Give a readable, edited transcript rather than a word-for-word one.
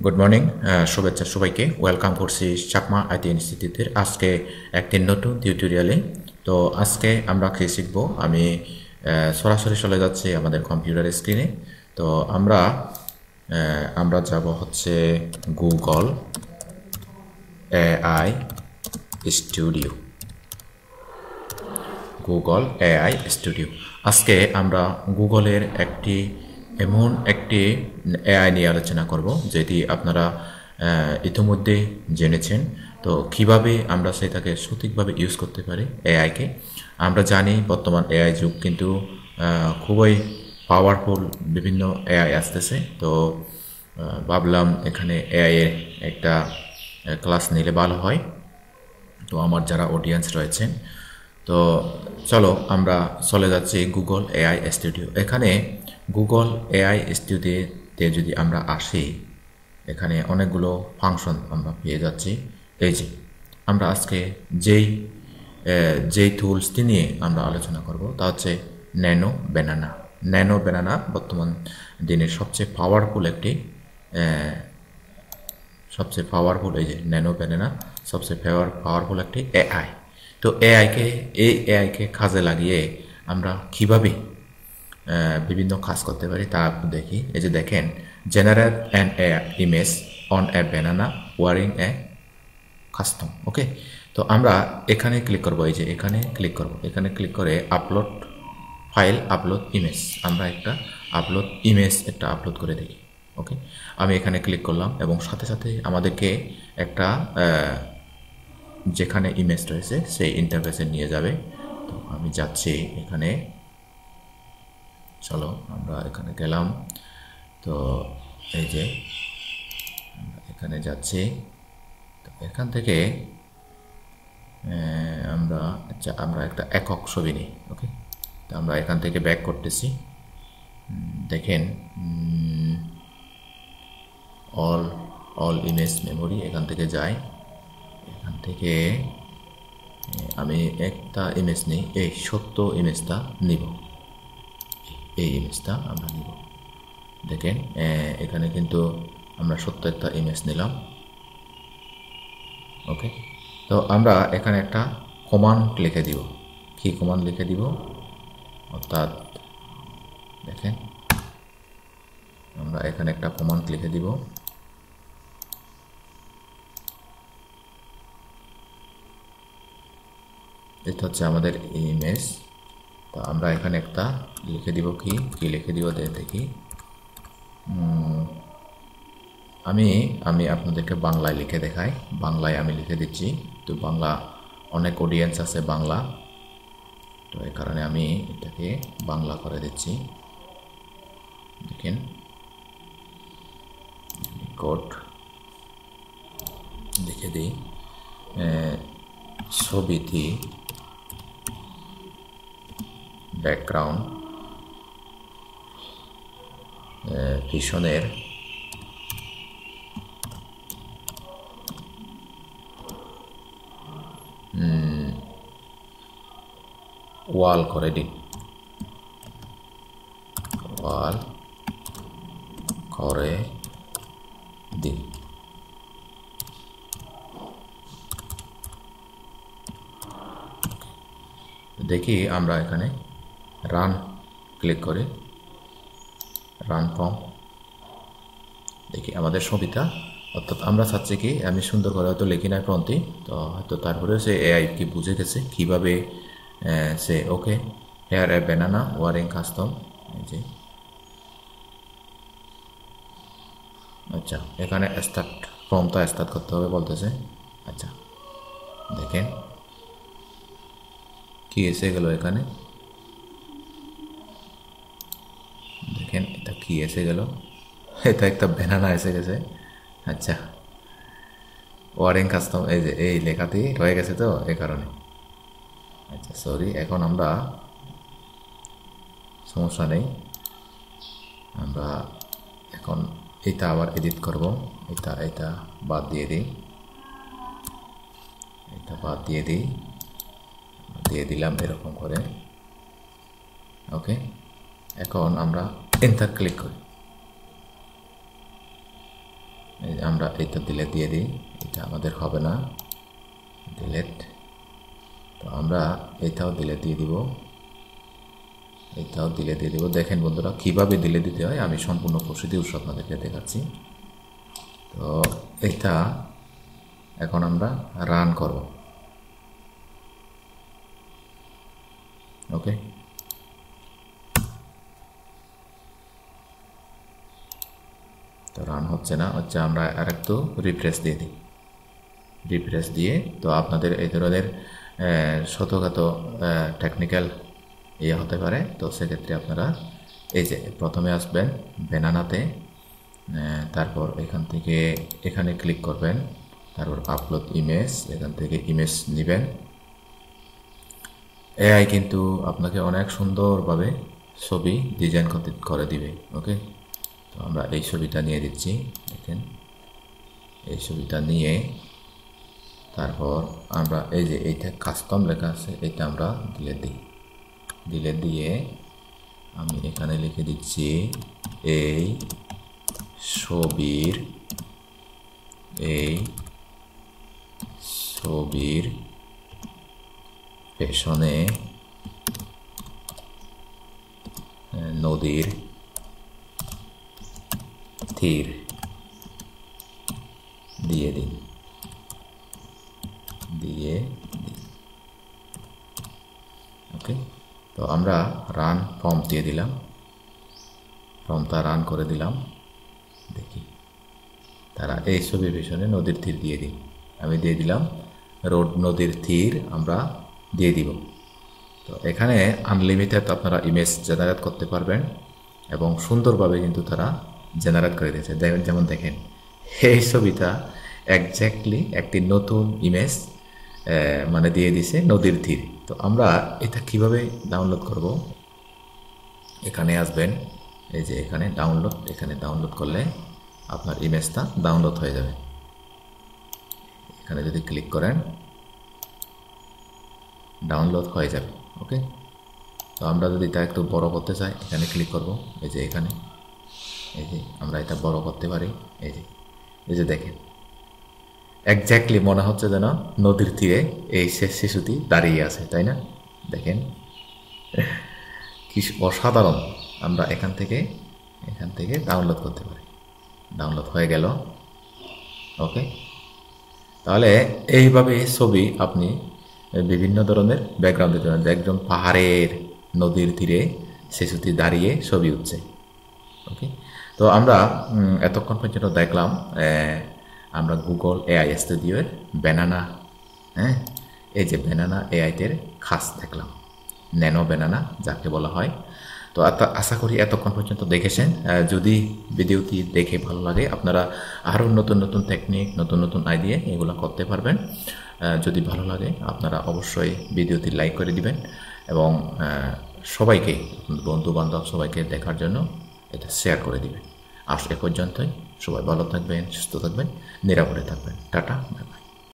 Good morning শুভেচ্ছা সবাইকে welcome করছি চাকমা আইটি ইনস্টিটিউটের আজকে একটি নতুন টিউটোরিয়ালে। তো আজকে আমরা কি শিখব, আমি সরাসরি চলে যাচ্ছি আমাদের কম্পিউটার স্ক্রিনে। তো আমরা যাব হচ্ছে Google AI studio. Google AI studio আজকে আমরা গুগলের এমন একটি এআই নিয়ে আলোচনা করব যেটি আপনারা ইতিমধ্যে জেনেছেন। তো কিভাবে আমরা সেটাকে সঠিকভাবে ইউজ করতে পারি এআইকে। আমরা জানি বর্তমান এআই যুগ কিন্তু খুবই পাওয়ারফুল, বিভিন্ন এআই আসতেছে। তো ভাবলাম এখানে এআই এর একটা ক্লাস নিলে ভালো হয়। তো আমার যারা অডিয়েন্স রয়েছেন, তো চলো আমরা চলে যাচ্ছি গুগল এআই স্টুডিও। এখানে গুগল এআই স্টুডিওতে যদি আমরা আসি, এখানে অনেকগুলো ফাংশন আমরা পেয়ে যাচ্ছি। এই যে আমরা আজকে যেই টুলসটি নিয়ে আমরা আলোচনা করব তা হচ্ছে ন্যানো ব্যানানা। ন্যানো ব্যানানা বর্তমান দিনের সবচেয়ে পাওয়ারফুল এই যে ন্যানো ব্যানানা সবচেয়ে পাওয়ারফুল একটি এআই। তো এই এআইকে কাজে লাগিয়ে আমরা কিভাবে বিভিন্ন কাজ করতে পারি তা দেখি। এই যে দেখেন, generate an image on a banana wearing a costume. Okay, তো আমরা এখানে ক্লিক করব। এই যে এখানে ক্লিক করব, এখানে ক্লিক করে আপলোড ফাইল, আপলোড ইমেজ। আমরা একটা আপলোড করে দেখি। ওকে, আমি এখানে ক্লিক করলাম এবং সাথে সাথে আমাদেরকে একটা যেখানে ইমেজ রয়েছে সেই ইন্টারফেসে নিয়ে যাবে। তো আমি যাচ্ছি এখানে, চলো আমরা এখানে গেলাম। তো এই যে এখানে যাচ্ছি, তো এখান থেকে আমরা একটা একক ছবি নিই। ওকে, তো আমরা এখান থেকে ব্যাক করতেছি। দেখেন অল ইমেজ মেমোরি, এখান থেকে যাই। এখান থেকে আমি একটা ইমেজ নিই, এই সত্য ইমেজটা নিব, এই ইমেজটা আমরা নিব। দেখেন এখানে কিন্তু আমরা সত্য একটা ইমেজ নিলাম। ওকে, তো আমরা এখানে একটা কমান্ড লিখে দিব। কি কমান্ড লিখে দিব? অর্থাৎ দেখেন আমরা এখানে একটা কমান্ড লিখে দিব। এটা হচ্ছে আমাদের ইমেজ। তো আমরা এখানে একটা লিখে দিব। কি লিখে দিব দেখি। আমি আপনাদেরকে বাংলায় লিখে দেখাই। বাংলায় আমি লিখে দিচ্ছি। তো বাংলা অনেক অডিয়েন্স আছে বাংলা, তো এই কারণে আমি এটাকে বাংলা করে দিচ্ছি। দেখেন কোড লিখে দিই। ছবিটি ব্যাকগ্রাউন্ড পিছনের ওয়াল করে দিন, ওয়াল করে দিন। দেখি আমরা এখানে রান ক্লিক করে রান ফর্ম দেখি আমাদের ছবিটা। অর্থাৎ আমরা চাচ্ছি কি, আমি সুন্দর করে হয়তো লিখি না ফ্রন্টে, তো হয়তো তারপরে সে এআই কি বুঝে গেছে কীভাবে সে ওকে here a banana wearing costume. এই যে আচ্ছা, এখানে ফর্মটা স্টার্ট করতে হবে বলতেছে। আচ্ছা দেখেন কি এসে গেল এখানে। দেখেন এটা কি এসে গেল, এটা একটা ব্যানানা এসে গেছে। আচ্ছা, ওয়ারিং কাস্টম এই যে এই লেখাটি রয়ে গেছে, তো এই কারণে। আচ্ছা সরি, এখন আমরা সমস্যা নেই, আমরা এখন এটা আবার এডিট করব। এটা বাদ দিয়ে দিই, এটা বাদ দিয়ে দিলাম এরকম করে। ওকে, এখন আমরা এন্টার ক্লিক করি। আমরা এটা ডিলেট দিয়ে দিই, এটা আমাদের হবে না, ডিলেট। তো আমরা এটাও ডিলেট দিয়ে দিব, এটাও ডিলেট দিয়ে দিব। দেখেন বন্ধুরা কীভাবে ডিলেট দিতে হয় আমি সম্পূর্ণ প্রসিডিউর আপনাদেরকে দেখাচ্ছি। তো এটা এখন আমরা রান করব, ওকে। তো রান হচ্ছে না, হচ্ছে আমরা আরেকটু রিফ্রেশ দিয়ে দিই, রিফ্রেশ দিয়ে। তো আপনাদের এই ধরনের ছোটোখাটো টেকনিক্যাল ইয়ে হতে পারে। তো সেক্ষেত্রে আপনারা এই যে প্রথমে আসবেন ব্যানানাতে, তারপর এখান থেকে এখানে ক্লিক করবেন, তারপর আপলোড ইমেজ, এখান থেকে ইমেজ নেবেন। এআই কিন্তু আপনাকে অনেক সুন্দরভাবে ছবি ডিজাইন করে দিবে, ওকে। তো আমরা এই ছবিটা নিয়ে দিচ্ছি, দেখেন এই ছবিটা নিয়ে তারপর আমরা এই যে এইটা কাস্টম লেখা আছে এটা আমরা ডিলেট দিই, ডিলেট দিয়ে আমি এখানে লিখে দিচ্ছি এই ছবির পেছনে নদীর তীর দিয়ে দিন, ওকে। তো আমরা রান প্রম্পট দিয়ে দিলাম, প্রম্পটটা রান করে দিলাম, দেখি তারা এই ছবির পেছনে নদীর তীর দিয়ে দিই, আমি দিয়ে দিলাম রোড নদীর তীর আমরা দিয়ে দিব। তো এখানে আনলিমিটেড আপনারা ইমেজ জেনারেট করতে পারবেন এবং সুন্দরভাবে কিন্তু তারা জেনারেট করে দিয়েছে। যেমন দেখেন এই ছবিটা একজ্যাক্টলি একটি নতুন ইমেজ মানে দিয়ে দিছে নদীর তীর। তো আমরা এটা কিভাবে ডাউনলোড করব, এখানে আসবেন, এই যে এখানে ডাউনলোড, এখানে ডাউনলোড করলে আপনার ইমেজটা ডাউনলোড হয়ে যাবে। এখানে যদি ক্লিক করেন ডাউনলোড হয়ে যাবে, ওকে। তো আমরা যদি এটা একটু বড় করতে চাই এখানে ক্লিক করব, এই যে এখানে, এই যে আমরা এটা বড় করতে পারি, এই যে দেখেন একজ্যাক্টলি মনে হচ্ছে যেন নদীর তীরে এই শিশুটি দাঁড়িয়ে আছে, তাই না? দেখেন কি অসাধারণ। আমরা এখান থেকে ডাউনলোড করতে পারি, ডাউনলোড হয়ে গেল, ওকে। তাহলে এইভাবে ছবি আপনি বিভিন্ন ধরনের ব্যাকগ্রাউন্ড দিতে পারেন। একজন পাহাড়ের নদীর তীরে শিশুটি দাঁড়িয়ে ছবি উঠছে, ওকে। তো আমরা এতক্ষণ পর্যন্ত দেখলাম আমরা গুগল এআই স্টুডিওর ব্যানানা, হ্যাঁ, এই যে ব্যানানা এআইটের খাস দেখলাম, ন্যানো ব্যানানা যাকে বলা হয়। তো আশা করি এতক্ষণ পর্যন্ত দেখেছেন। যদি ভিডিওটি দেখে ভালো লাগে আপনারা আরও নতুন নতুন টেকনিক, নতুন নতুন আইডিয়া এগুলো করতে পারবেন। যদি ভালো লাগে আপনারা অবশ্যই ভিডিওটি লাইক করে দিবেন এবং সবাইকে, বন্ধু বান্ধব সবাইকে দেখার জন্য এটা শেয়ার করে দিবেন। আজ এ পর্যন্তই, সবাই ভালো থাকবেন, সুস্থ থাকবেন, নিরাপদে থাকবেন। Tata, bye bye.